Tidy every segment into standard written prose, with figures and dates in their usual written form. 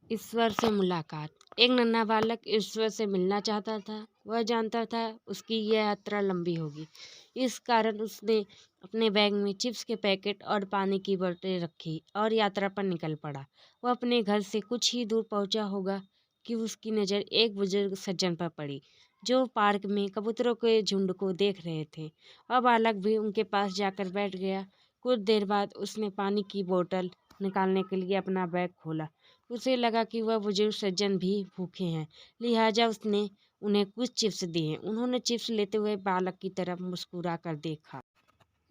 ईश्वर से मुलाकात। एक नन्हा बालक ईश्वर से मिलना चाहता था। वह जानता था उसकी यह यात्रा लंबी होगी। इस कारण उसने अपने बैग में चिप्स के पैकेट और पानी की बोतलें रखी और यात्रा पर निकल पड़ा। वह अपने घर से कुछ ही दूर पहुंचा होगा कि उसकी नज़र एक बुजुर्ग सज्जन पर पड़ी, जो पार्क में कबूतरों के झुंड को देख रहे थे। वह बालक भी उनके पास जाकर बैठ गया। कुछ देर बाद उसने पानी की बोतल निकालने के लिए अपना बैग खोला। उसे लगा कि वह बुजुर्ग सज्जन भी भूखे हैं, लिहाजा उसने उन्हें कुछ चिप्स दिए। उन्होंने चिप्स लेते हुए बालक की तरफ मुस्कुरा कर देखा।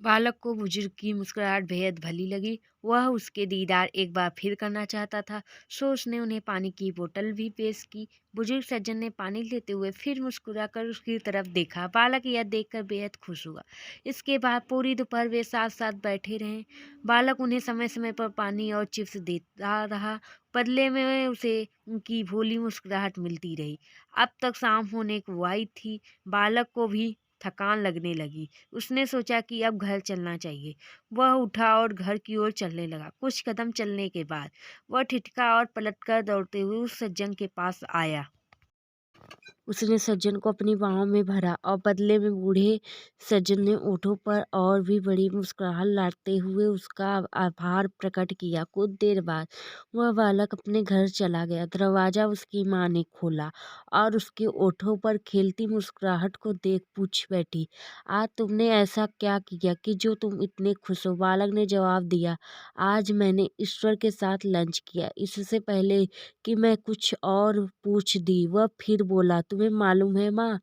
बालक को बुजुर्ग की मुस्कुराहट बेहद भली लगी। वह उसके दीदार एक बार फिर करना चाहता था, सो उसने उन्हें पानी की बोतल भी पेश की। बुजुर्ग सज्जन ने पानी लेते हुए फिर मुस्कुराकर उसकी तरफ देखा। बालक यह देखकर बेहद खुश हुआ। इसके बाद पूरी दोपहर वे साथ साथ बैठे रहे। बालक उन्हें समय समय पर पानी और चिप्स देता रहा। बदले में उसे उनकी भोली मुस्कुराहट मिलती रही। अब तक शाम होने को आई थी। बालक को भी थकान लगने लगी। उसने सोचा कि अब घर चलना चाहिए। वह उठा और घर की ओर चलने लगा। कुछ कदम चलने के बाद वह ठिठका और पलटकर दौड़ते हुए उस सज्जन के पास आया। उसने सज्जन को अपनी बाहों में भरा और बदले में बूढ़े सज्जन ने ओठों पर और भी बड़ी मुस्कुराहट लाते हुए उसका आभार प्रकट किया। कुछ देर बाद वह बालक अपने घर चला गया। दरवाज़ा उसकी माँ ने खोला और उसके ओठों पर खिलती मुस्कुराहट को देख पूछ बैठी, आज तुमने ऐसा क्या किया कि जो तुम इतने खुश हो? बालक ने जवाब दिया, आज मैंने ईश्वर के साथ लंच किया। इससे पहले कि मैं कुछ और पूछ दी, वह फिर बोला, तुम्हें मालूम है माँ,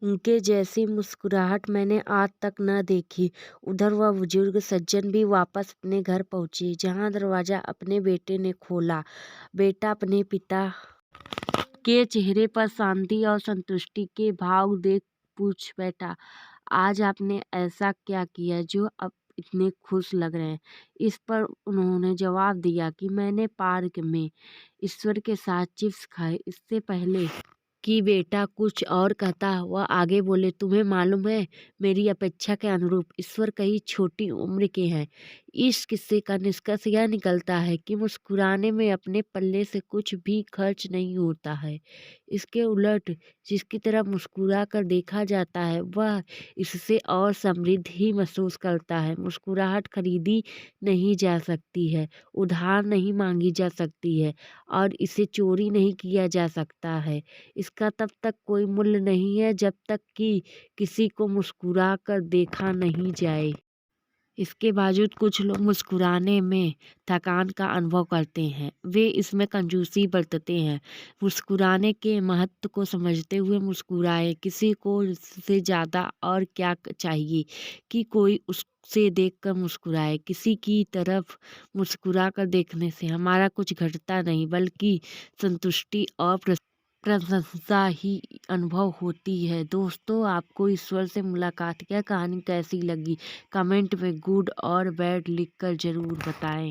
उनके जैसी मुस्कुराहट मैंने आज तक न देखी। उधर वह बुजुर्ग सज्जन भी वापस अपने घर पहुंचे, जहां दरवाजा अपने बेटे ने खोला। बेटा अपने पिता के चेहरे पर शांति और संतुष्टि के भाव देख पूछ बैठा, आज आपने ऐसा क्या किया जो अब इतने खुश लग रहे हैं? इस पर उन्होंने जवाब दिया कि मैंने पार्क में ईश्वर के साथ चिप्स खाए। इससे पहले कि बेटा कुछ और कहता, वह आगे बोले, तुम्हें मालूम है, मेरी अपेक्षा के अनुरूप ईश्वर कई छोटी उम्र के हैं। इस किस्से का निष्कर्ष यह निकलता है कि मुस्कुराने में अपने पल्ले से कुछ भी खर्च नहीं होता है। इसके उलट जिसकी तरफ मुस्कुरा कर देखा जाता है, वह इससे और समृद्ध ही महसूस करता है। मुस्कुराहट खरीदी नहीं जा सकती है, उधार नहीं मांगी जा सकती है और इसे चोरी नहीं किया जा सकता है। इसका तब तक कोई मूल्य नहीं है जब तक कि किसी को मुस्कुरा कर देखा नहीं जाए। इसके बावजूद कुछ लोग मुस्कुराने में थकान का अनुभव करते हैं। वे इसमें कंजूसी बरतते हैं। मुस्कुराने के महत्व को समझते हुए मुस्कुराएं। किसी को इससे ज़्यादा और क्या चाहिए कि कोई उससे देखकर मुस्कुराए। किसी की तरफ मुस्कुरा कर देखने से हमारा कुछ घटता नहीं, बल्कि संतुष्टि और प्रशंसा ही अनुभव होती है। दोस्तों, आपको ईश्वर से मुलाकात की कहानी कैसी लगी? कमेंट में गुड और बैड लिखकर ज़रूर बताएं।